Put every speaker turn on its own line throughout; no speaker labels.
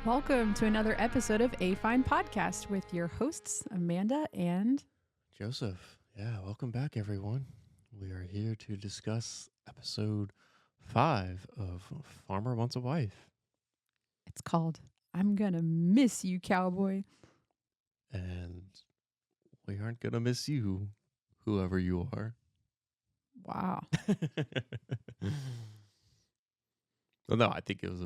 Welcome to another episode of A Fine Podcast with your hosts, Amanda and
Joseph. Yeah, welcome back, everyone. We are here to discuss episode 5 of Farmer Wants a Wife.
it's called I'm Gonna Miss You, Cowboy.
And we aren't going to miss you, whoever you are.
Wow.
Well, no, I think it was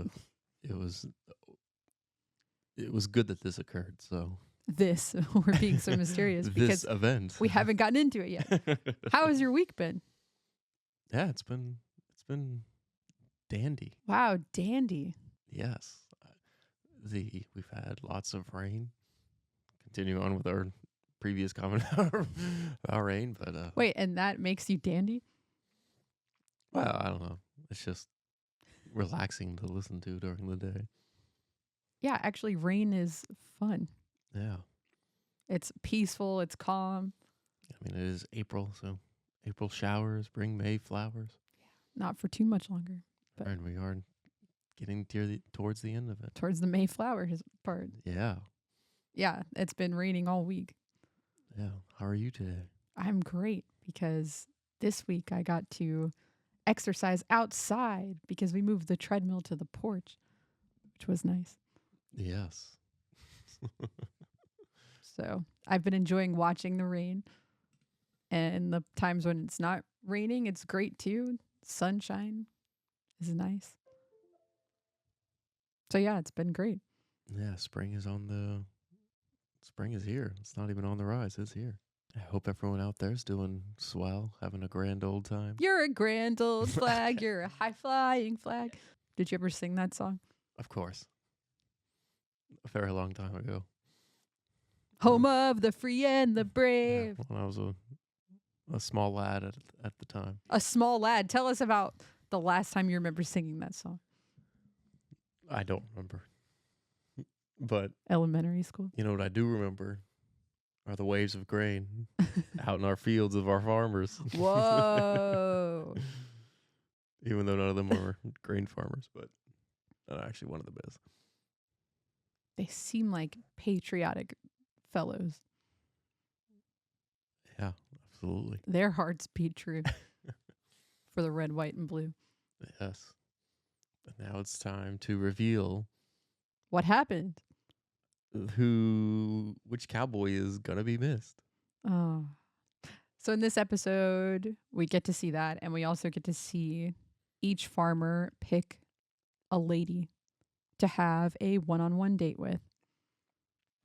good that this occurred. So
This, we're being so mysterious because
this event.
we haven't gotten into it yet. How has your week been?
Yeah, it's been dandy.
Wow, dandy.
Yes. We've had lots of rain. Continue on with our previous comment about rain, but
Wait, and that makes you dandy?
well, I don't know. It's just relaxing to listen to during the day.
Yeah, actually, rain is fun.
Yeah.
It's peaceful, it's calm.
I mean, it is April, so April showers bring May flowers.
Not for too much longer. But
And we are getting towards the end of it.
towards the Mayflowers part.
Yeah.
Yeah, it's been raining all week.
Yeah. How are you today?
I'm great because this week I got to exercise outside because we moved the treadmill to the porch, which was nice.
Yes.
So I've been enjoying watching the rain. And the times when it's not raining, it's great too. Sunshine is nice. So yeah, it's been great.
Yeah, spring is here. It's not even on the rise. It's here. I hope everyone out there is doing swell, having a grand old time.
You're a grand old flag. You're a high flying flag. Did you ever sing that song?
Of course. A very long time ago.
Home of the free and the brave.
Yeah, when I was a small lad at the time.
A small lad. Tell us about the last time you remember singing that song.
I don't remember. But
Elementary school.
you know what I do remember are the waves of grain out in our fields of our farmers.
Whoa.
Even though none of them are grain farmers, but actually one of them is.
They seem like patriotic fellows.
Yeah, absolutely.
Their hearts beat true for the red, white, and blue.
Yes. And now it's time to reveal
What happened?
which cowboy is gonna be missed.
Oh. So in this episode, we get to see that, and we also get to see each farmer pick a lady to have a one-on-one date with.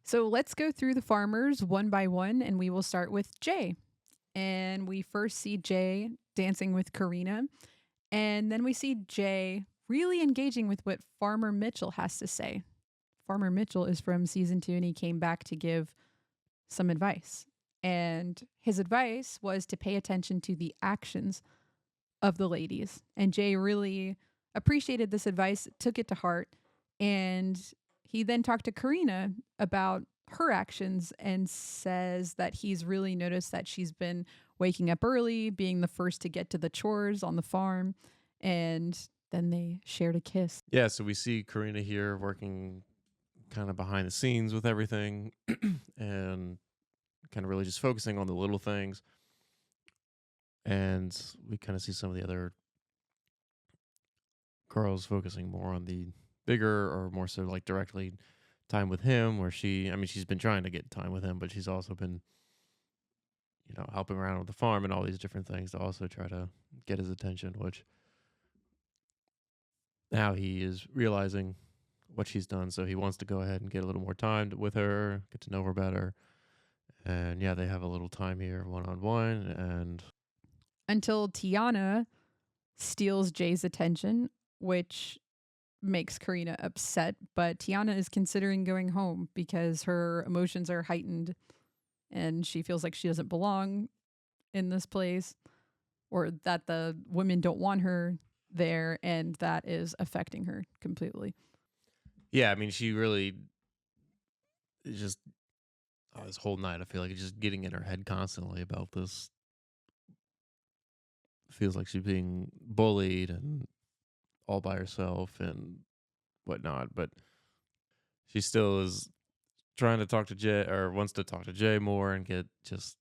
So let's go through the farmers one by one, and we will start with Jay. And we first see Jay dancing with Karina, and then we see Jay really engaging with what Farmer Mitchell has to say. Farmer Mitchell is from season 2, and he came back to give some advice. And his advice was to pay attention to the actions of the ladies. And Jay really appreciated this advice, took it to heart, and he then talked to Karina about her actions and says that he's really noticed that she's been waking up early, being the first to get to the chores on the farm, and then they shared a kiss.
Yeah, so we see Karina here working kind of behind the scenes with everything and kind of really just focusing on the little things. And we kind of see some of the other girls focusing more on the bigger or more so like directly time with him, where she's been trying to get time with him, but she's also been, helping around with the farm and all these different things to also try to get his attention, which now he is realizing what she's done. So he wants to go ahead and get a little more time with her, get to know her better. And yeah, they have a little time here one-on-one, and
Until Tiana steals Jay's attention, which makes Karina upset, but Tiana is considering going home because her emotions are heightened and she feels like she doesn't belong in this place, or that the women don't want her there, and that is affecting her completely.
yeah, I mean, she really is just this whole night, I feel like it's just getting in her head constantly about this. Feels like she's being bullied and all by herself and whatnot. But she still is trying to talk to Jay, or wants to talk to Jay more and get just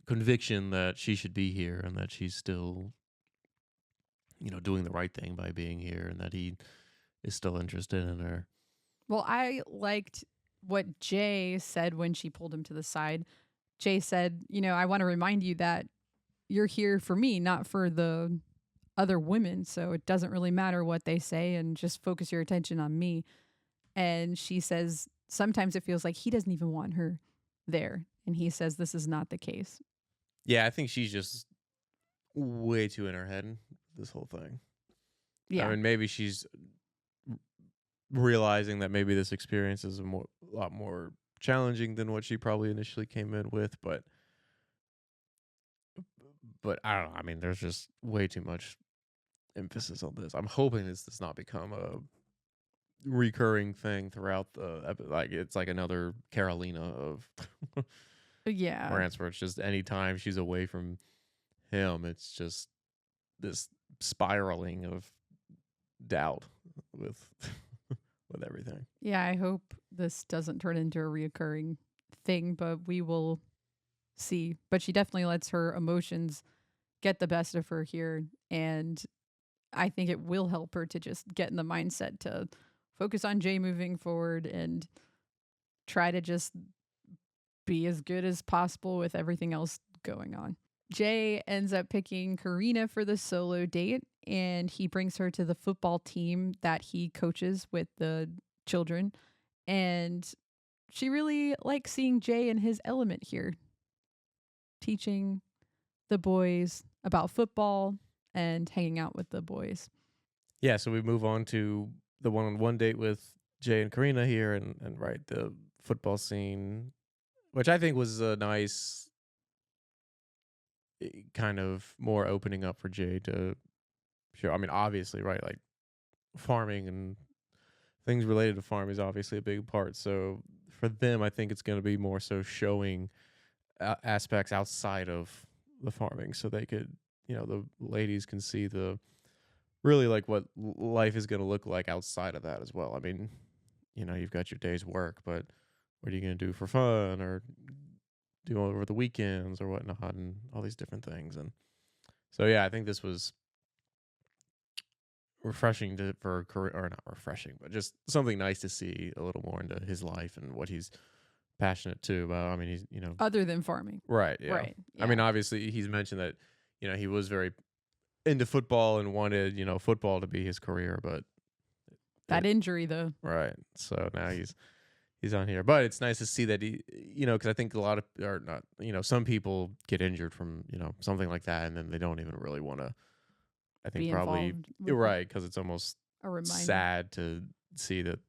conviction that she should be here and that she's still, doing the right thing by being here and that he is still interested in her.
Well, I liked what Jay said when she pulled him to the side. Jay said, I want to remind you that you're here for me, not for the other women. So it doesn't really matter what they say and just focus your attention on me. And she says, sometimes it feels like he doesn't even want her there. And he says, this is not the case.
Yeah, I think she's just way too in her head, this whole thing. I
Yeah.
mean, maybe she's realizing that maybe this experience is a lot more challenging than what she probably initially came in with, but I don't know. I mean, there's just way too much emphasis on this. I'm hoping this does not become a recurring thing throughout like it's like another Carolina of
Yeah.
rants where it's just anytime she's away from him, it's just this spiraling of doubt with with everything.
Yeah. I hope this doesn't turn into a reoccurring thing, but we will see. But she definitely lets her emotions get the best of her here. And I think it will help her to just get in the mindset to focus on Jay moving forward and try to just be as good as possible with everything else going on. Jay ends up picking Karina for the solo date, and he brings her to the football team that he coaches with the children. And she really likes seeing Jay in his element here, teaching the boys about football and hanging out with the boys.
Yeah, so we move on to the one-on-one date with Jay and Karina here, and right, the football scene, which I think was a nice kind of more opening up for Jay to show. I mean, obviously, right, like farming and things related to farming is obviously a big part. So for them, I think it's going to be more so showing aspects outside of the farming, so they could, the ladies can see the really like what life is going to look like outside of that as well. I mean, you've got your day's work, but what are you going to do for fun or do over the weekends or whatnot, and all these different things. And so, yeah, I think this was refreshing for career, or not refreshing, but just something nice to see a little more into his life and what he's passionate too about. I mean, he's,
Other than farming.
right. Yeah.
Right.
I
Yeah.
mean, obviously he's mentioned that, he was very into football and wanted, football to be his career, but
That injury, though.
right. So now he's on here, but it's nice to see that he, because I think a lot of, or not, some people get injured from, something like that, and then they don't even really want to. I think
Be
probably
involved with
you're right, because it's almost
a reminder.
sad to see that,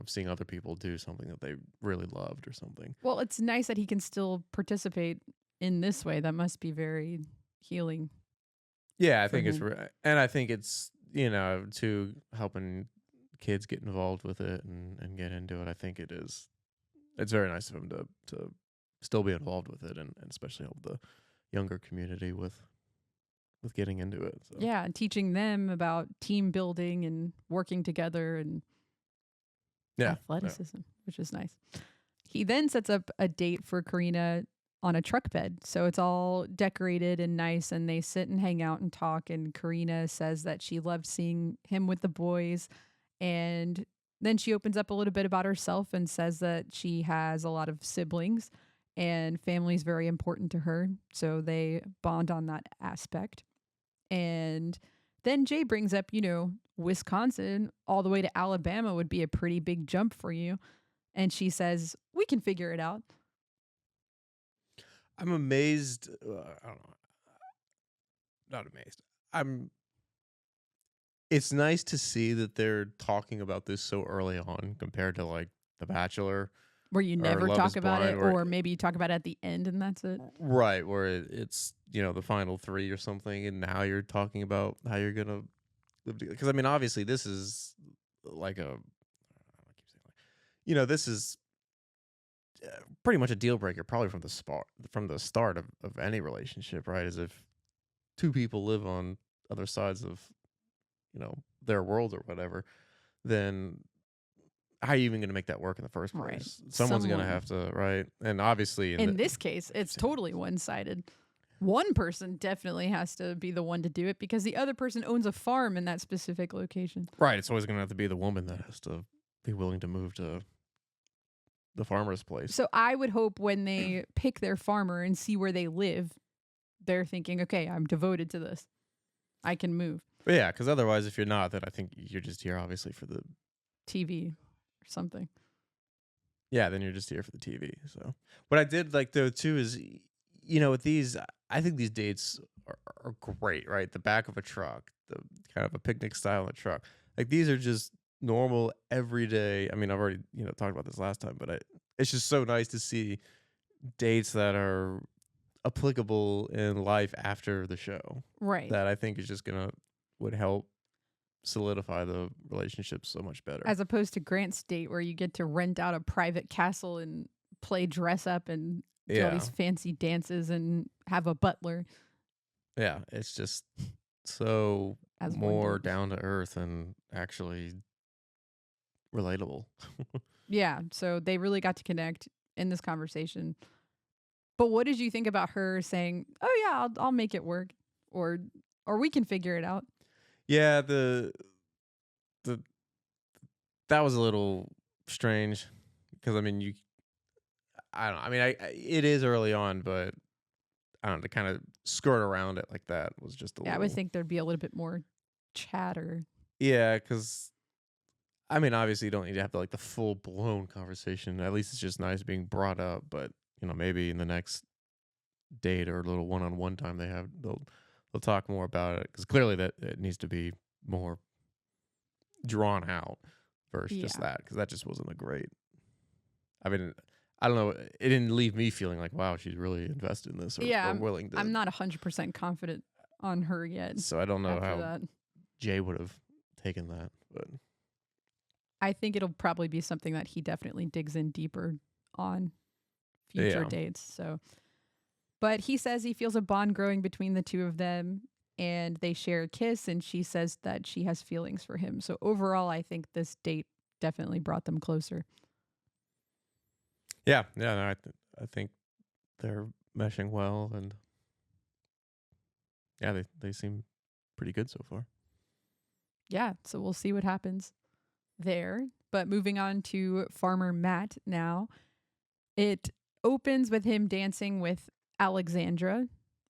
seeing other people do something that they really loved or something.
Well, it's nice that he can still participate in this way. That must be very healing.
Yeah, I
for
think it's,
him.
and I think it's, to helping kids get involved with it and get into it. I think it's very nice of him to still be involved with it, and especially help the younger community with getting into it. So.
Yeah, and teaching them about team building and working together and
Yeah,
athleticism, which is nice. He then sets up a date for Karina on a truck bed. So it's all decorated and nice, and they sit and hang out and talk. And Karina says that she loved seeing him with the boys. And then she opens up a little bit about herself and says that she has a lot of siblings and family is very important to her. So they bond on that aspect. And then Jay brings up, Wisconsin all the way to Alabama would be a pretty big jump for you. And she says, we can figure it out.
I'm amazed. I don't know. Not amazed. It's nice to see that they're talking about this so early on compared to like The Bachelor,
Where you
or
never
Love
talk
Is
about
Blind,
it,
where
or maybe you talk about it at the end and that's it.
right, where it's the final three or something, and now you're talking about how you're gonna live together. Because I mean, obviously, this is like a, I keep saying this is pretty much a deal breaker, probably from the start of any relationship, right? As if two people live on other sides of their world or whatever, then how are you even going to make that work in the first
Right.
place? Someone's going to
Someone.
have to, right? And obviously,
In this case, it's totally one-sided. One person definitely has to be the one to do it because the other person owns a farm in that specific location.
right, it's always going to have to be the woman that has to be willing to move to the farmer's place.
So I would hope when they pick their farmer and see where they live, they're thinking, okay, I'm devoted to this. I can move.
But yeah, because otherwise, if you're not, then I think you're just here, obviously, for the
TV or something.
yeah. Then you're just here for the TV. So what I did like though too is, with these, I think these dates are great. Right, the back of a truck, the kind of a picnic style in a truck. Like these are just normal, everyday. I mean, I've already talked about this last time, but it's just so nice to see dates that are applicable in life after the show.
Right.
That I think is just would help solidify the relationship so much better.
As opposed to Grant's date where you get to rent out a private castle and play dress up and do all these fancy dances and have a butler.
Yeah, it's just so
As
more down to earth and actually relatable.
Yeah, so they really got to connect in this conversation. But what did you think about her saying, "Oh yeah, I'll make it work," or we can figure it out?
Yeah, the that was a little strange because I mean I don't know. I mean it is early on, but I don't know, to kind of skirt around it like that was just a
Yeah, I
little.
would think there'd be a little bit more chatter.
Yeah, because I mean, obviously, you don't need to have the full blown conversation. At least it's just nice being brought up. But maybe in the next date or a little one on one time they have, they'll talk more about it because clearly that it needs to be more drawn out versus just
Yeah.
that because that just wasn't a great. I mean, I don't know. It didn't leave me feeling like wow, she's really invested in this or willing to.
I'm not 100% confident on her yet.
So I don't know
after
how
that.
Jay would have taken that, but
I think it'll probably be something that he definitely digs in deeper on future
Yeah.
dates. So, but he says he feels a bond growing between the two of them and they share a kiss and she says that she has feelings for him. So overall, I think this date definitely brought them closer.
Yeah, no, I think they're meshing well, and yeah, they seem pretty good so far.
Yeah, so we'll see what happens there. But moving on to Farmer Matt now. It opens with him dancing with Alexandra,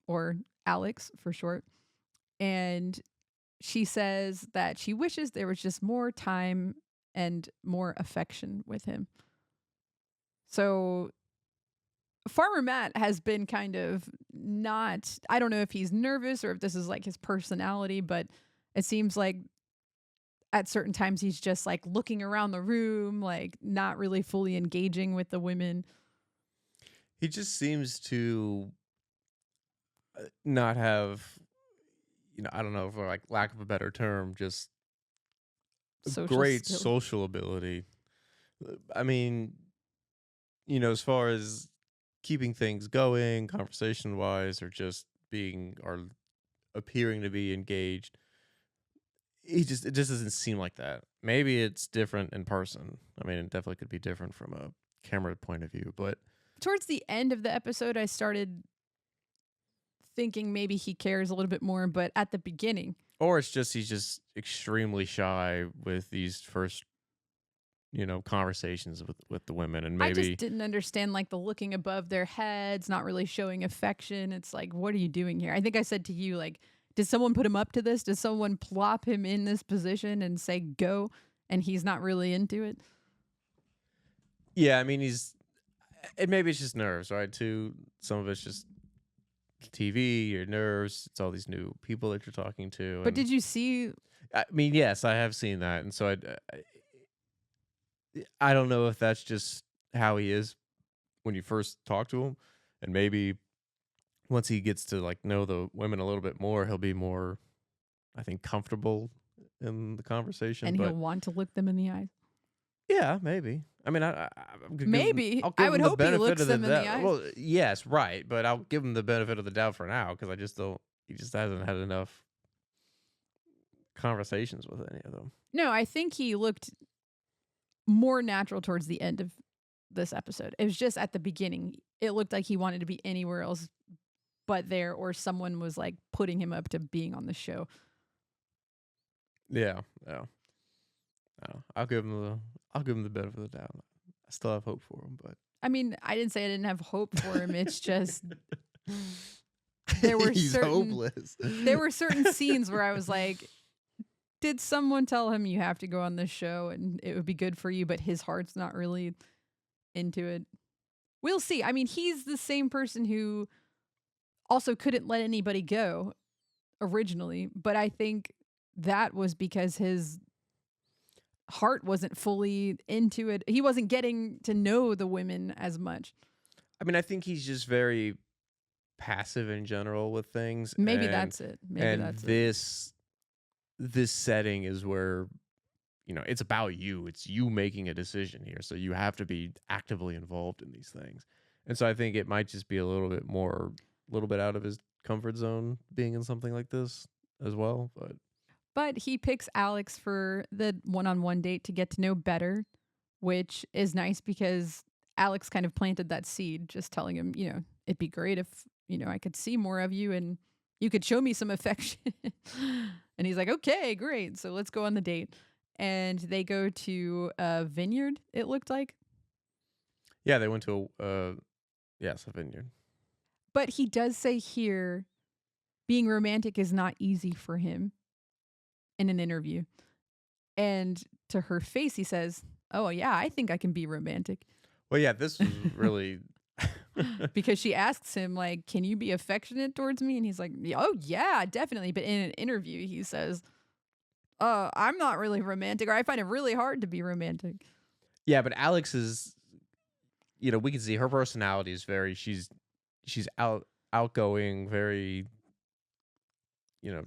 or Alex for short. And she says that she wishes there was just more time and more affection with him. So Farmer Matt has been kind of not, I don't know if he's nervous or if this is like his personality, but it seems like at certain times he's just like looking around the room, like not really fully engaging with the women.
He just seems to not have, I don't know, for lack of a better term, just
Social
great
skill.
social ability. I mean, as far as keeping things going, conversation wise, or just being or appearing to be engaged, it just doesn't seem like that. Maybe it's different in person. I mean, it definitely could be different from a camera point of view, but
Towards the end of the episode, I started thinking maybe he cares a little bit more, but at the beginning.
Or it's just he's just extremely shy with these first, conversations with the women, and
I just
maybe
didn't understand like the looking above their heads, not really showing affection. It's like, what are you doing here? I think I said to you, like, did someone put him up to this? Did someone plop him in this position and say go? And he's not really into it.
yeah, I mean and maybe it's just nerves, right? Too, some of it's just TV, your nerves. It's all these new people that you're talking to.
But did you see?
I mean, yes, I have seen that, and so I don't know if that's just how he is when you first talk to him, and maybe once he gets to know the women a little bit more, he'll be more, I think, comfortable in the conversation.
And
but
he'll want to look them in the eyes.
yeah, maybe. I mean,
Maybe.
I'll
I
give
would
him the
hope he
benefit
looks
of the
them in the
doubt.
eyes.
Well, yes, right, but I'll give him the benefit of the doubt for now because I just don't. He just hasn't had enough conversations with any of them.
No, I think he looked more natural towards the end of this episode. It was just at the beginning. It looked like he wanted to be anywhere else but there, or someone was like putting him up to being on the show.
Yeah, yeah. No, I'll give him the benefit of the doubt. I still have hope for him, but
I mean, I didn't say I didn't have hope for him. It's just there were
he's
certain
hopeless.
there were certain scenes where I was like, did someone tell him you have to go on this show and it would be good for you, but his heart's not really into it? We'll see. I mean, he's the same person who also couldn't let anybody go originally, but I think that was because his heart wasn't fully into it. He wasn't getting to know the women as much.
I mean, I think he's just very passive in general with things.
Maybe that's it. Maybe that's it.
This setting is where, you know, it's about you. It's you making a decision here. So you have to be actively involved in these things. And so I think it might just be a little bit out of his comfort zone being in something like this as well.
But he picks Alex for the one-on-one date to get to know better, which is nice because Alex kind of planted that seed, just telling him, you know, it'd be great if, you know, I could see more of you and you could show me some affection. And he's like, okay, great. So let's go on the date. And they go to a vineyard, it looked like.
Yeah, they went to a vineyard.
But he does say here, being romantic is not easy for him in an interview. And to her face, he says, oh, yeah, I think I can be romantic.
Well, yeah, this was really...
Because she asks him, like, can you be affectionate towards me? And he's like, oh, yeah, definitely. But in an interview, he says, I'm not really romantic, or I find it really hard to be romantic.
Yeah, but Alex is, you know, we can see her personality is very, she's outgoing, very, you know,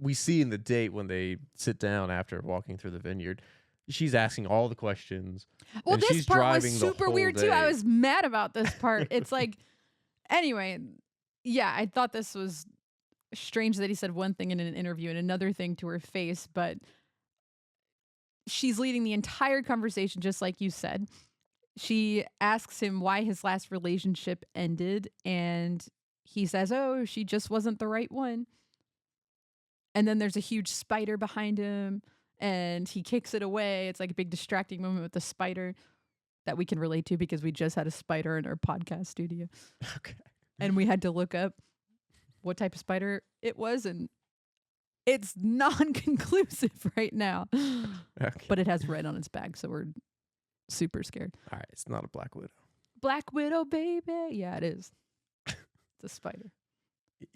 we see in the date when they sit down after walking through the vineyard, she's asking all the questions.
Well,
and
this
she's
part was
driving
super weird too. I was mad about this part. It's like, anyway, yeah, I thought this was strange that he said one thing in an interview and another thing to her face, but she's leading the entire conversation, just like you said. She asks him why his last relationship ended, and he says, oh, she just wasn't the right one. And then there's a huge spider behind him, and he kicks it away. It's like a big distracting moment with the spider that we can relate to because we just had a spider in our podcast studio.
Okay.
And we had to look up what type of spider it was, and it's non-conclusive right now.
Okay.
But it has red on its back, so we're super scared.
All right, it's not a black widow.
Black widow, baby. Yeah, it is. It's a spider.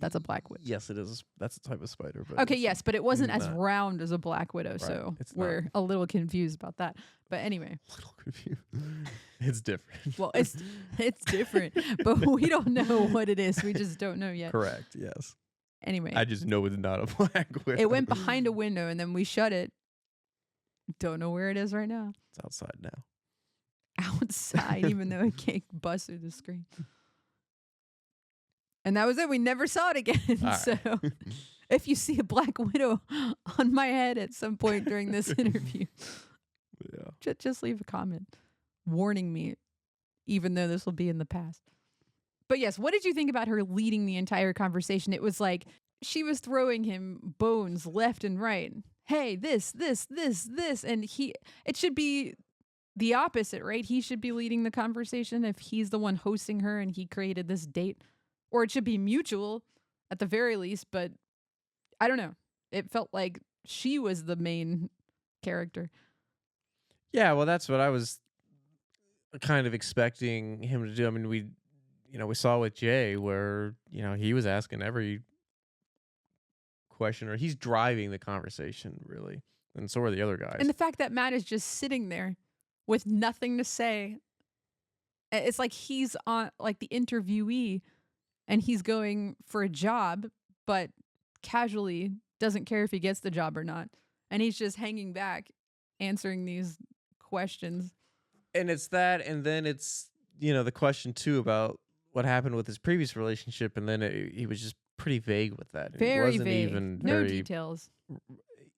That's a black widow.
Yes, it is. That's a type of spider. But
okay, yes, but it wasn't as round as a black widow,
right.
so
It's
we're
not.
a little confused about that. But anyway.
A little confused. It's different.
Well, it's different, but we don't know what it is. We just don't know yet.
Correct, yes.
Anyway.
I just know it's not a black widow.
It went behind a window, and then we shut it. Don't know where it is right now.
It's outside now.
Outside, even though it can't bust through the screen. And that was it. We never saw it again.
Right.
So if you see a black widow on my head at some point during this interview, just leave a comment warning me, even though this will be in the past. But yes, what did you think about her leading the entire conversation? It was like she was throwing him bones left and right. Hey, this. And it should be the opposite, right? He should be leading the conversation if he's the one hosting her and he created this date. Or it should be mutual at the very least, but I don't know. It felt like she was the main character.
Yeah, well, that's what I was kind of expecting him to do. I mean, we saw with Jay where, he was asking every question, or he's driving the conversation, really. And so are the other guys.
And the fact that Matt is just sitting there with nothing to say. It's like he's on like the interviewee and he's going for a job, but casually doesn't care if he gets the job or not. And he's just hanging back, answering these questions.
And it's that, and then it's, the question too about what happened with his previous relationship, and then he was just pretty vague with that.
Very
it wasn't
vague.
Even
no
very,
details.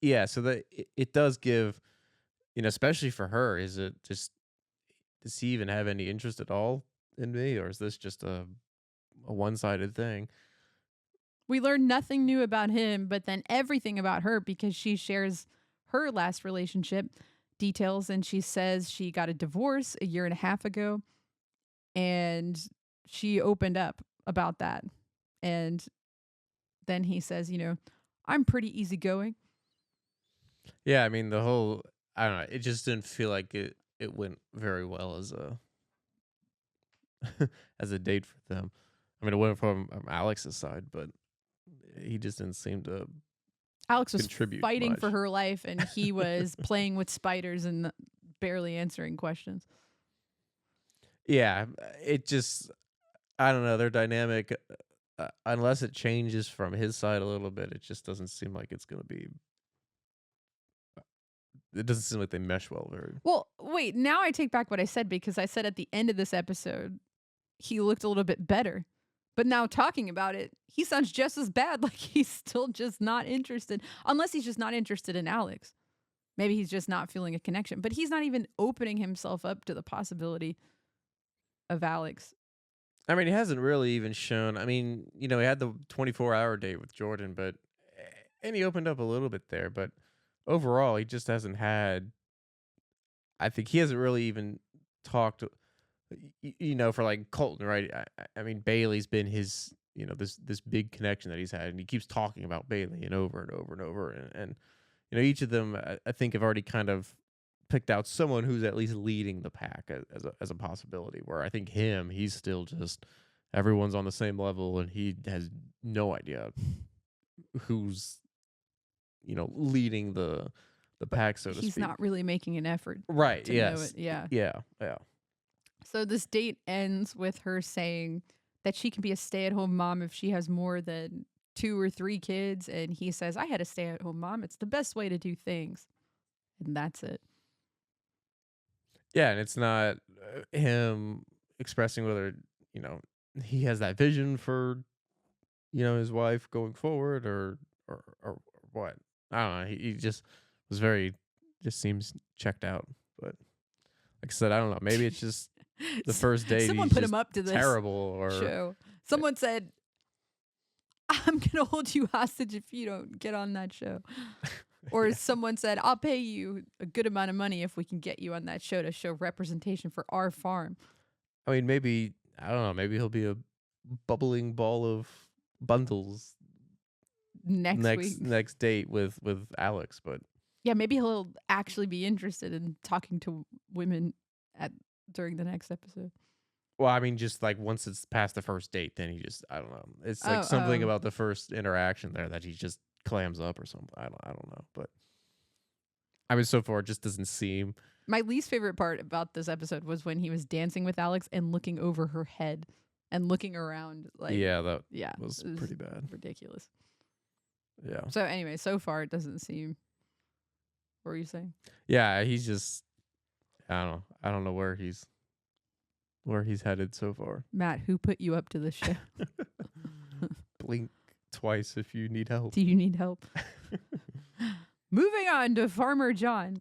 Yeah, so that it does give especially for her, is it just does he even have any interest at all in me, or is this just a one-sided thing?
We learn nothing new about him, but then everything about her because she shares her last relationship details and she says she got a divorce a year and a half ago and she opened up about that. And then he says, I'm pretty easygoing.
Yeah, I mean, the whole I don't know, it just didn't feel like it went very well as a as a date for them. I mean, it went from Alex's side, but he just didn't seem to
Alex was
contribute
fighting for
much.
her life and he was playing with spiders and barely answering questions.
Yeah, it just I don't know, their dynamic, unless it changes from his side a little bit, it just doesn't seem like it's gonna be. It doesn't seem like they mesh well very.
Well, wait, now I take back what I said because I said at the end of this episode, he looked a little bit better. But now talking about it, he sounds just as bad. Like he's still just not interested, unless he's just not interested in Alex. Maybe he's just not feeling a connection, but he's not even opening himself up to the possibility of Alex.
I mean, he hasn't really even shown. I mean, he had the 24-hour date with Jordan, but and he opened up a little bit there, but overall, he just hasn't had. I think he hasn't really even talked. For like Colton, right? I mean, Bailey's been his, this big connection that he's had, and he keeps talking about Bailey and over and over and over, and each of them, I think, have already kind of picked out someone who's at least leading the pack as a possibility. Where I think he's still just everyone's on the same level, and he has no idea who's leading the
But
pack, so to
he's
speak.
not really making an effort
Right?
to know it.
Yes.
Yeah.
Yeah. Yeah.
So this date ends with her saying that she can be a stay-at-home mom if she has more than 2 or 3 kids, and he says, "I had a stay-at-home mom. It's the best way to do things." And that's it.
Yeah, and it's not him expressing whether you know he has that vision for his wife going forward, or what. I don't know. He just was very just seems checked out. But like I said, I don't know. Maybe it's just the first date.
Someone
He's
put him
just
up to this
terrible, or
show. Someone said, "I'm going to hold you hostage if you don't get on that show." Or
yeah.
someone said, "I'll pay you a good amount of money if we can get you on that show to show representation for our farm."
I mean, maybe I don't know. Maybe he'll be a bubbling ball of bundles
Next week.
next date with Alex, but
Yeah, maybe he'll actually be interested in talking to women at during the next episode.
well, I mean, just like once it's past the first date, then he just I don't know. It's like
Oh,
something about the first interaction there that he just clams up or something. I don't know, but I mean, so far it just doesn't seem.
my least favorite part about this episode was when he was dancing with Alex and looking over her head and looking around like,
Yeah, that
yeah,
was
it was
pretty bad.
ridiculous.
Yeah,
So anyway, so far it doesn't seem. What were you saying?
yeah. He's just I don't know. I don't know where he's headed so far.
Matt, who put you up to this show?
Blink twice if you need help.
Do you need help? Moving on to Farmer John.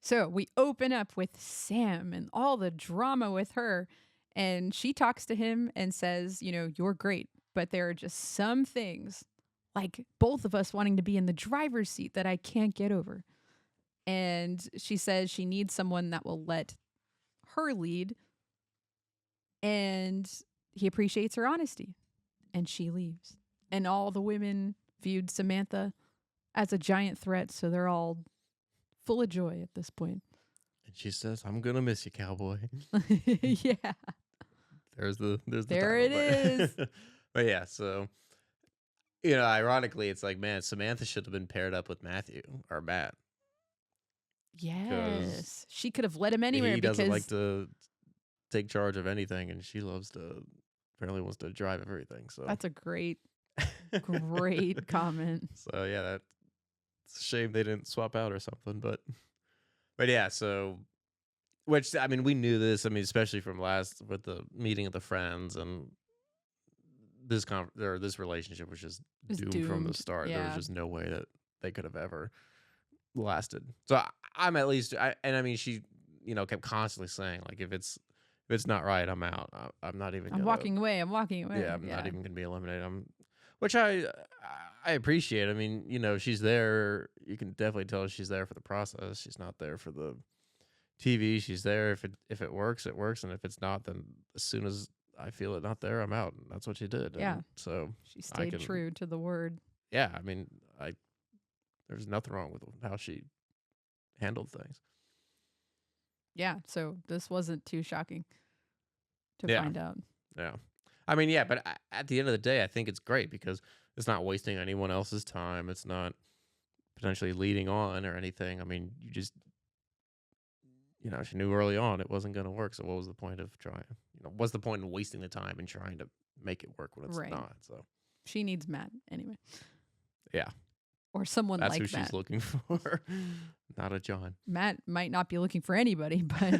So we open up with Sam and all the drama with her. And she talks to him and says, you're great, but there are just some things, like both of us wanting to be in the driver's seat, that I can't get over. And she says she needs someone that will let her lead. And he appreciates her honesty. And she leaves. And all the women viewed Samantha as a giant threat, so they're all full of joy at this point.
And she says, "I'm gonna miss you, cowboy."
Yeah.
There's the
There it
title,
is.
but yeah, so ironically, it's like, man, Samantha should have been paired up with Matthew or Matt because
Yes. She could have led him anywhere
he doesn't like
because
to take charge of anything, and she loves to apparently wants to drive everything. So
that's a great, great comment.
So yeah, it's a shame they didn't swap out or something, but yeah, so which I mean we knew this. I mean, especially from last with the meeting of the friends and this relationship was just
Just
doomed from the
doomed.
start. There was
Yeah.
just no way that they could have ever lasted. So I'm at least, and I mean, she, kept constantly saying like, if it's not right, I'm out. I'm not even
I'm
gonna.
walking away. I'm walking
Yeah,
away.
I'm not
Yeah.
even gonna be eliminated. Which I appreciate. I mean, she's there. You can definitely tell she's there for the process. She's not there for the TV. She's there if it works, it works, and if it's not, then as soon as I feel it not there, I'm out. And that's what she did.
Yeah.
And so
She
I
stayed
can,
true to the word.
yeah. I mean, I there's nothing wrong with how she handled things.
Yeah. So this wasn't too shocking to
Yeah,
find out.
yeah. I mean, yeah, but at the end of the day, I think it's great because it's not wasting anyone else's time. It's not potentially leading on or anything. I mean, she knew early on it wasn't going to work. So what was the point of trying? What's the point in wasting the time and trying to make it work when it's
Right.
not? So
She needs Matt anyway.
yeah,
Or someone
that's who
like
she's
Matt.
looking for, not a John.
Matt might not be looking for anybody, but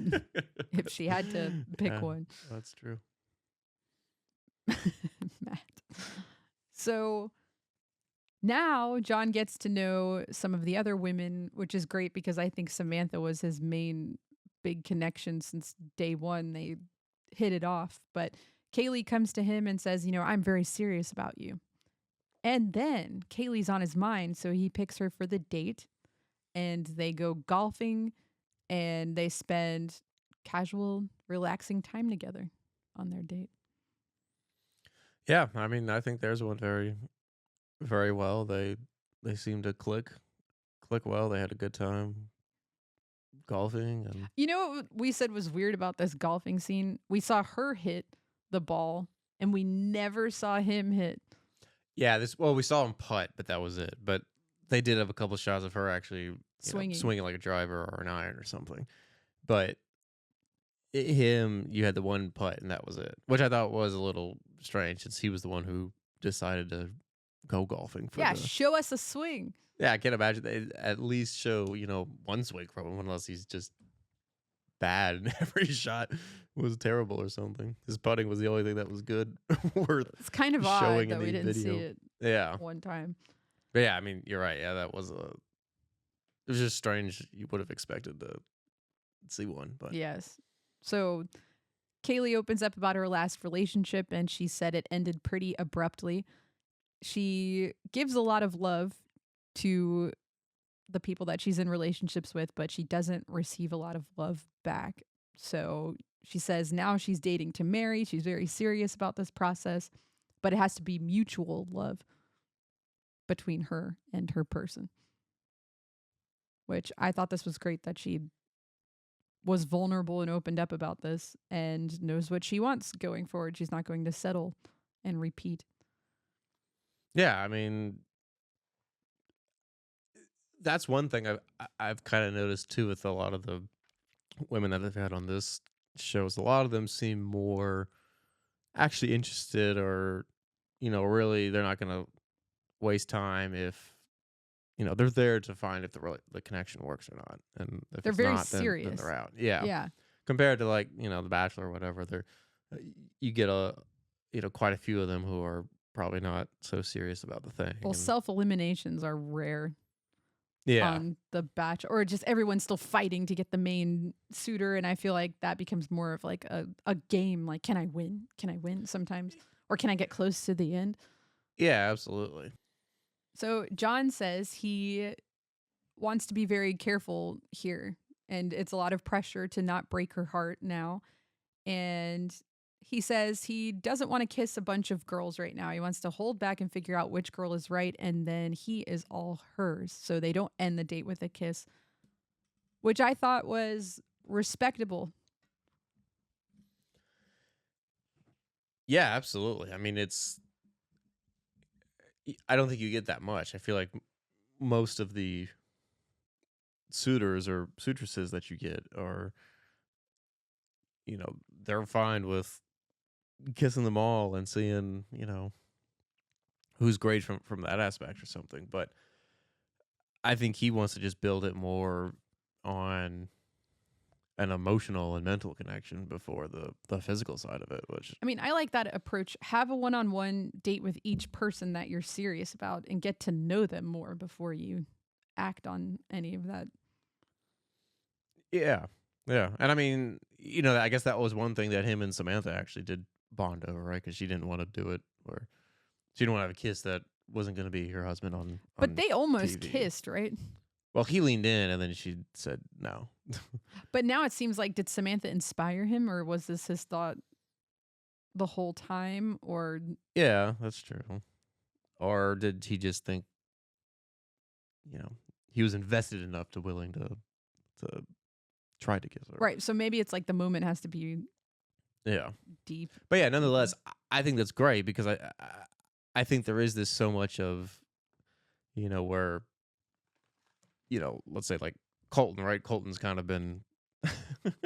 if she had to pick
Yeah,
one,
that's true.
Matt. So now John gets to know some of the other women, which is great because I think Samantha was his main big connection since day one. They hit it off. But Kaylee comes to him and says, I'm very serious about you. And then Kaylee's on his mind, so he picks her for the date and they go golfing and they spend casual, relaxing time together on their date.
Yeah, I mean, I think theirs went very, very well. They seemed to click well. They had a good time golfing, and
You know what we said was weird about this golfing scene? We saw her hit the ball and we never saw him hit.
yeah, we saw him putt, but that was it. But they did have a couple shots of her actually
Swinging.
like a driver or an iron or something. But you had the one putt, and that was it, which I thought was a little strange since he was the one who decided to go golfing for
Yeah,
the.
show us a swing.
Yeah, I can't imagine they at least show one swing from him unless he's just bad and every shot was terrible or something. His putting was the only thing that was good worth
It's kind of odd
showing
that
in
we
the
didn't see
video.
it
Yeah.
one time.
But yeah, I mean, you're right. Yeah, it was just strange. You would have expected to see one, but
Yes. So Kaylee opens up about her last relationship and she said it ended pretty abruptly. She gives a lot of love to the people that she's in relationships with, but she doesn't receive a lot of love back. So she says now she's dating to marry. She's very serious about this process, but it has to be mutual love between her and her person. Which I thought this was great that she was vulnerable and opened up about this and knows what she wants going forward. She's not going to settle and repeat.
yeah, I mean, that's one thing I've kind of noticed too with a lot of the women that I've had on this show is a lot of them seem more actually interested or really they're not going to waste time if they're there to find if the connection works or not, and if
They're
it's
very
not, then
serious.
they're out. Yeah,
Yeah.
compared to like the Bachelor or whatever, you get quite a few of them who are probably not so serious about the thing.
Well,
And
self eliminations are rare
yeah,
on the batch, or just everyone's still fighting to get the main suitor. And I feel like that becomes more of like a game. Like, can I win? Can I win sometimes? Or can I get close to the end?
yeah, absolutely.
So John says he wants to be very careful here. And it's a lot of pressure to not break her heart now. And he says he doesn't want to kiss a bunch of girls right now. He wants to hold back and figure out which girl is right. And then he is all hers. So they don't end the date with a kiss, which I thought was respectable.
Yeah, absolutely. I mean, I don't think you get that much. I feel like most of the suitors or suitresses that you get are, they're fine with kissing them all and seeing, who's great from that aspect or something. But I think he wants to just build it more on an emotional and mental connection before the physical side of it, which
I mean, I like that approach. Have a one on one date with each person that you're serious about and get to know them more before you act on any of that.
Yeah. Yeah. And I mean, I guess that was one thing that him and Samantha actually did bond over, right? Because she didn't want to do it, or she didn't want to have a kiss that wasn't going to be her husband on
But they almost
TV.
kissed, right?
Well, he leaned in and then she said no.
But now it seems like, did Samantha inspire him, or was this his thought the whole time? Or
Yeah, that's true. Or did he just think, he was invested enough to willing to try to kiss her?
right, so maybe it's like the moment has to be
Yeah.
deep.
But yeah, nonetheless, I think that's great because I think there is this so much of, where, let's say like Colton, right? Colton's kind of been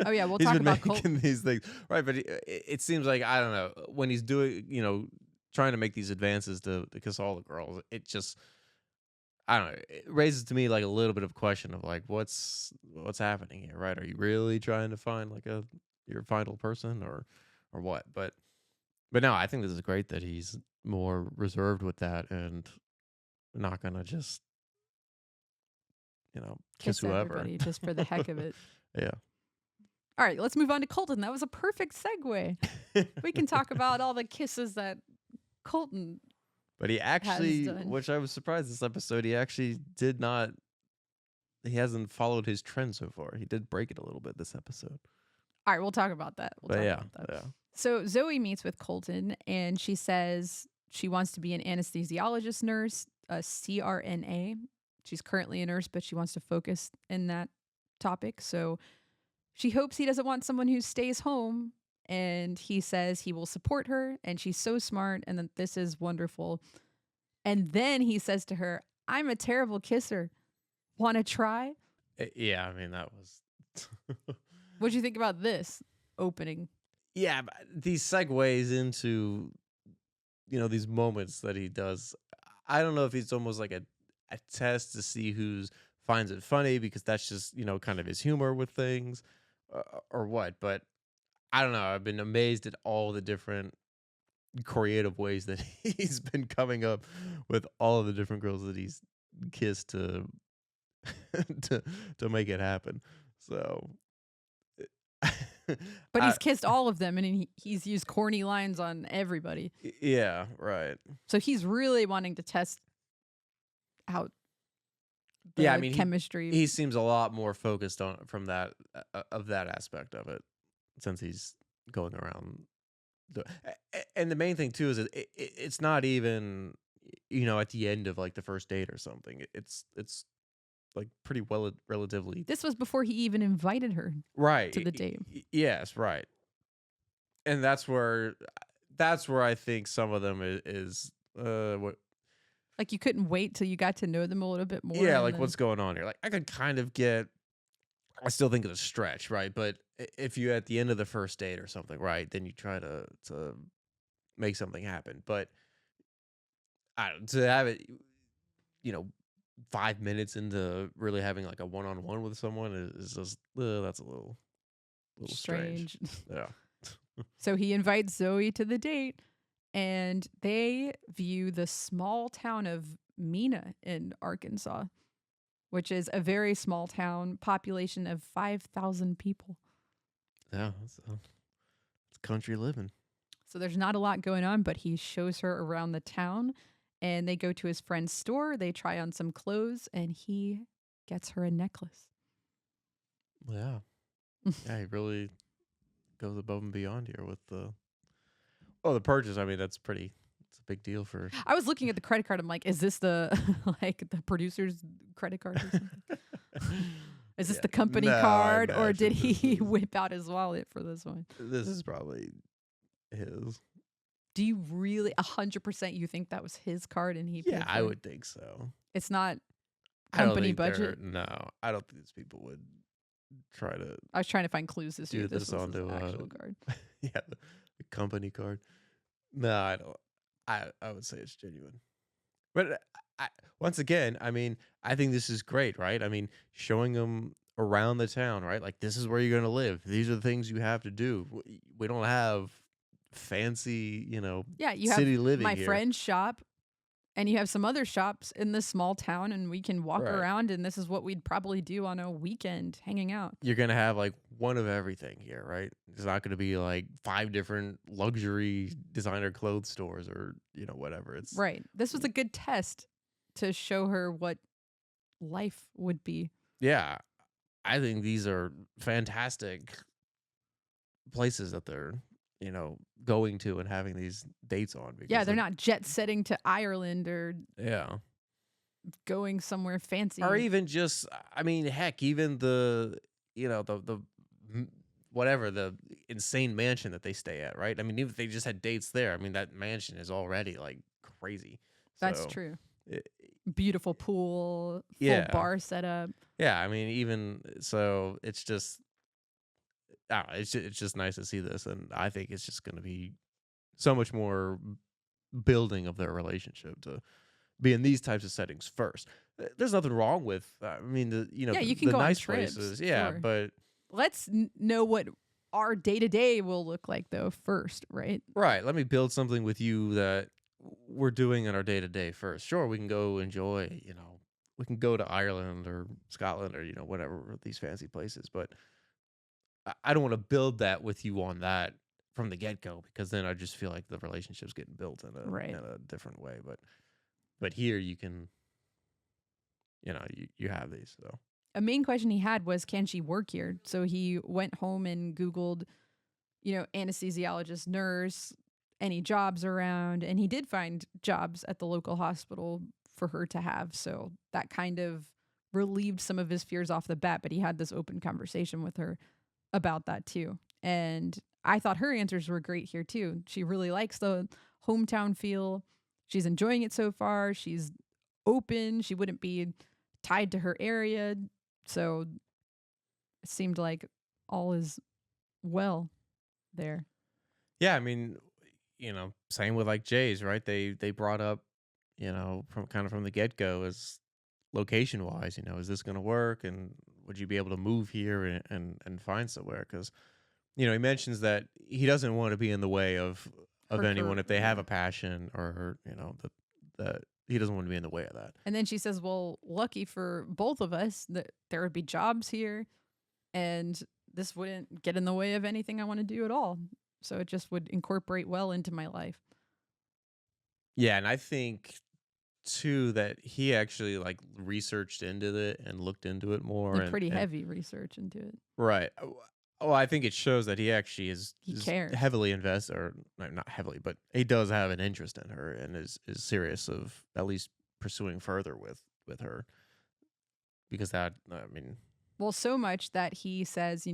Oh yeah, we'll
he's
talk
been
about
making
Colton.
these things, right? But it seems like, I don't know, when he's doing, trying to make these advances to kiss all the girls, it just, I don't know, it raises to me like a little bit of question of like what's happening here, right? Are you really trying to find like your final person or what? But no, I think this is great that he's more reserved with that and not gonna just, kiss
Kiss
whoever.
everybody just for the heck of it.
Yeah.
All right, let's move on to Colton. That was a perfect segue. We can talk about all the kisses that Colton.
But he actually,
done.
which I was surprised this episode, he actually did not. He hasn't followed his trend so far. He did break it a little bit this episode.
All right, we'll talk about that.
But yeah.
So Zoe meets with Colton, and she says she wants to be an anesthesiologist nurse, a CRNA. She's currently a nurse, but she wants to focus in that topic. So she hopes he doesn't want someone who stays home. And he says he will support her, and she's so smart, and that this is wonderful. And then he says to her, "I'm a terrible kisser. Want to try?"
Yeah, I mean, that was.
What'd you think about this opening?
Yeah, but these segues into, these moments that he does. I don't know if it's almost like a test to see who's finds it funny because that's just, kind of his humor with things or what. But I don't know. I've been amazed at all the different creative ways that he's been coming up with all of the different girls that he's kissed to to make it happen. So
But he's kissed all of them, and he's used corny lines on everybody.
Yeah, right.
So he's really wanting to test out the
Yeah, I mean,
chemistry.
he seems a lot more focused on from that of that aspect of it since he's going around. And the main thing too is it's not even at the end of like the first date or something. It's like pretty well relatively
This was before he even invited her
right
to the date.
Yes, right. And that's where I think some of them is what.
Like, you couldn't wait till you got to know them a little bit more.
Yeah, like what's going on here? Like I could kind of get. I still think it's a stretch, right? But if you at the end of the first date or something, right, then you try to make something happen. But to have it, 5 minutes into really having like a one-on-one with someone is just that's a little strange. Yeah.
So he invites Zoe to the date, and they view the small town of Mena in Arkansas, which is a very small town, population of 5,000 people.
Yeah, it's country living.
So there's not a lot going on, but he shows her around the town, and they go to his friend's store. They try on some clothes, and he gets her a necklace.
Yeah. Yeah, he really goes above and beyond here with the purchase. I mean, it's a big deal for.
I was looking at the credit card. I'm like, is this the the producer's credit card or something? Is this the company card, or did he whip out his wallet for this one?
This is probably his.
Do you really 100% you think that was his card and he paid for
I
it?
would think so.
It's not company budget?
No, I don't think these people would try to.
I was trying to find clues to see
do
if this was
onto
his actual card.
Yeah, the company card. No, I don't. I would say it's genuine. But once again, I mean, I think this is great, right? I mean, showing them around the town, right? Like, this is where you're going to live. These are the things you have to do. We don't have fancy,
Yeah, you
city
have
living
my
here.
friend's shop, And you have some other shops in this small town, and we can walk
Right.
around, and this is what we'd probably do on a weekend, hanging out.
You're gonna have like one of everything here, right? It's not gonna be like 5 different luxury designer clothes stores or whatever. It's
Right. This was a good test to show her what life would be.
yeah. I think these are fantastic places that they're going to and having these dates on
Yeah,
because
they're not jet setting to Ireland or
yeah.
going somewhere fancy.
Or even just, I mean, heck, even the whatever, the insane mansion that they stay at, right? I mean, even if they just had dates there, I mean, that mansion is already like crazy.
That's
So,
true.
it,
Beautiful pool, full
yeah,
bar setup.
yeah. I mean, even so, it's just, it's just nice to see this, and I think it's just going to be so much more building of their relationship to be in these types of settings first. There's nothing wrong with, I mean,
Yeah, you can
the
go on
nice
trips.
places, yeah,
Sure.
but
Let's know what our day to day will look like, though, first, right?
right. Let me build something with you that we're doing in our day to day first. Sure, we can go enjoy, we can go to Ireland or Scotland or, whatever, these fancy places. But I don't want to build that with you on that from the get go because then I just feel like the relationship's getting built
Right.
in a different way. But here you can, you have these. So
A main question he had was, can she work here? So he went home and Googled, anesthesiologist, nurse, any jobs around. And he did find jobs at the local hospital for her to have. So that kind of relieved some of his fears off the bat. But he had this open conversation with her about that too. And I thought her answers were great here too. She really likes the hometown feel. She's enjoying it so far. She's open. She wouldn't be tied to her area. So it seemed like all is well there.
yeah, I mean, same with like Jay's, right? They brought up, from the get go as location wise, is this going to work, and would you be able to move here and find somewhere? Because he mentions that he doesn't want to be in the way of
Her
anyone if they have
career.
a passion or that he doesn't want to be in the way of that.
And then she says, well, lucky for both of us that there would be jobs here and this wouldn't get in the way of anything I want to do at all. So it just would incorporate well into my life.
Yeah, and I think too that he actually like researched into it and looked into it more
Like pretty
and
heavy research into it.
right. Oh, I think it shows that he actually
He
is
cares.
heavily invested, or no, not heavily, but he does have an interest in her and is serious of at least pursuing further with her because that, I mean,
Well, so much that he says,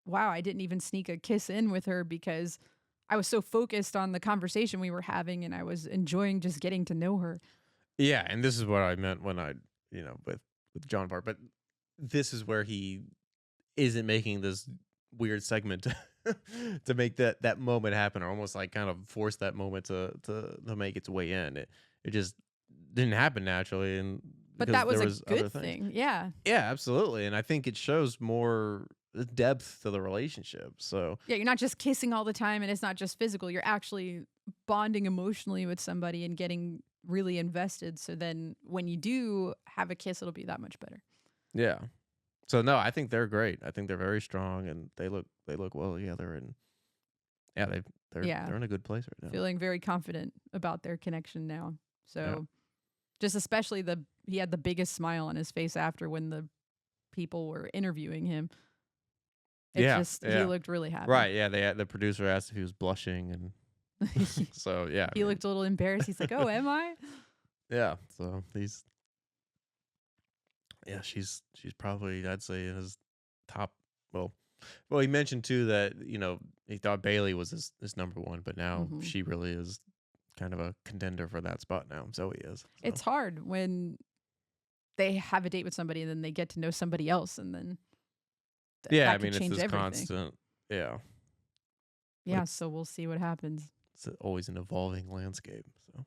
wow, I didn't even sneak a kiss in with her because I was so focused on the conversation we were having and I was enjoying just getting to know her.
yeah, and this is what I meant when I, with John part, but this is where he isn't making this weird segment to make that moment happen, or almost like kind of force that moment to make its way in. It just didn't happen naturally, and
But
because
that was
there
a
was other
good
things.
thing. Yeah.
Yeah, absolutely, and I think it shows more depth to the relationship. So
Yeah, you're not just kissing all the time and it's not just physical. You're actually bonding emotionally with somebody and getting really invested. So then when you do have a kiss, it'll be that much better.
yeah, so no, I think they're great. I think they're very strong, and they look well together, and yeah,
Yeah.
they're in a good place right now.
Feeling very confident about their connection now. So
Yeah.
just especially he had the biggest smile on his face after when the people were interviewing him. He
Yeah.
looked really happy.
Right, yeah, the producer asked if he was blushing, and so, yeah, I
He
mean,
looked a little embarrassed. He's like, "Oh, am I?"
yeah, so she's probably, I'd say, in his top, well, he mentioned too that, he thought Bailey was his number one, but now
Mhm.
she really is kind of a contender for that spot now, Zoe is, so.
It's hard when they have a date with somebody and then they get to know somebody else and then
Yeah,
that
I
could
mean, it's
change
this
everything.
constant, yeah,
Yeah, so we'll see what happens.
it's always an evolving landscape, so.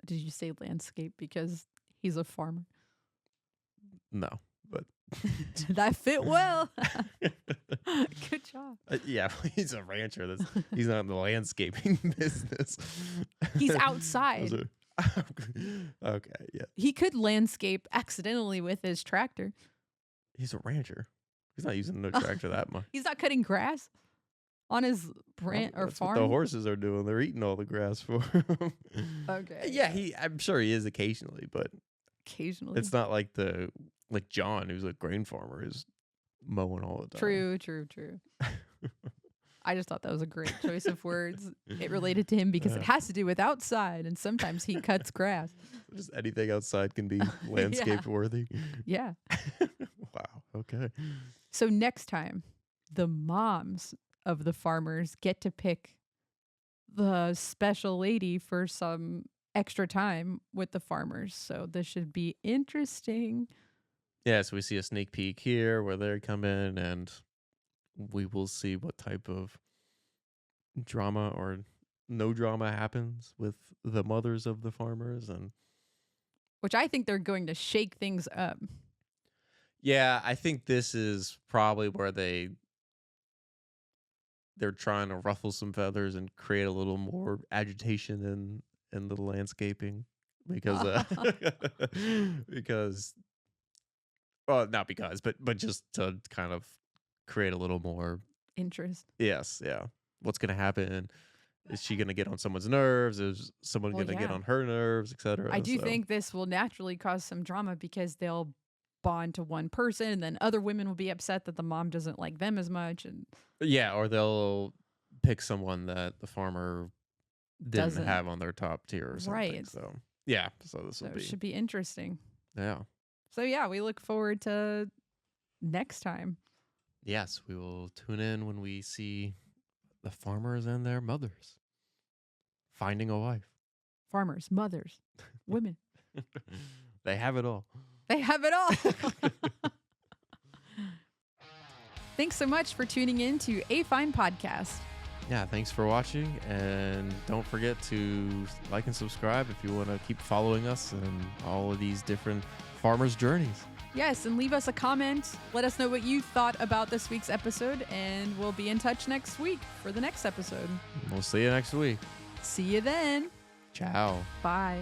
Did you say landscape because he's a farmer?
No, but
That fit well. Good job.
yeah, he's a rancher. He's not in the landscaping business.
He's
Those
outside.
Okay, yeah.
He could landscape accidentally with his tractor.
He's a rancher. He's not using no tractor that much.
He's not cutting grass on his
Well,
or
that's what the
farm.
horses are doing. They're eating all the grass for him.
Okay.
Yeah, I'm sure he is occasionally, but
Occasionally.
it's not like like John, who's a grain farmer, is mowing all the time.
True. I just thought that was a great choice of words. It related to him because it has to do with outside, and sometimes he cuts grass.
Just anything outside can be landscape worthy.
Yeah.
Wow. Okay.
So next time, the moms of the farmers get to pick the special lady for some extra time with the farmers. So this should be interesting.
Yeah, so we see a sneak peek here where they come in, and we will see what type of drama or no drama happens with the mothers of the farmers. And
Which I think they're going to shake things up.
yeah, I think this is probably where they're trying to ruffle some feathers and create a little more agitation in the landscaping because because well, not because, but just to kind of create a little more
Interest.
yes, yeah. What's gonna happen? Is she gonna get on someone's nerves? Is someone
Well,
gonna get
yeah.
on her nerves, etc.?
I do think this will naturally cause some drama because they'll bond to one person, and then other women will be upset that the mom doesn't like them as much, and
yeah, or they'll pick someone that the farmer didn't
Doesn't.
have on their top tier or something.
Right.
So yeah, so this will
so
be
it should be interesting.
yeah.
So yeah, we look forward to next time.
Yes, we will tune in when we see the farmers and their mothers finding a wife.
Farmers, mothers, women.
They have it all.
They have it all. Thanks so much for tuning in to A Fine Podcast.
Yeah, thanks for watching, and don't forget to like and subscribe if you want to keep following us and all of these different farmers' journeys.
Yes, and leave us a comment. Let us know what you thought about this week's episode, and we'll be in touch next week for the next episode.
We'll see you next week.
See you then.
Ciao.
Bye.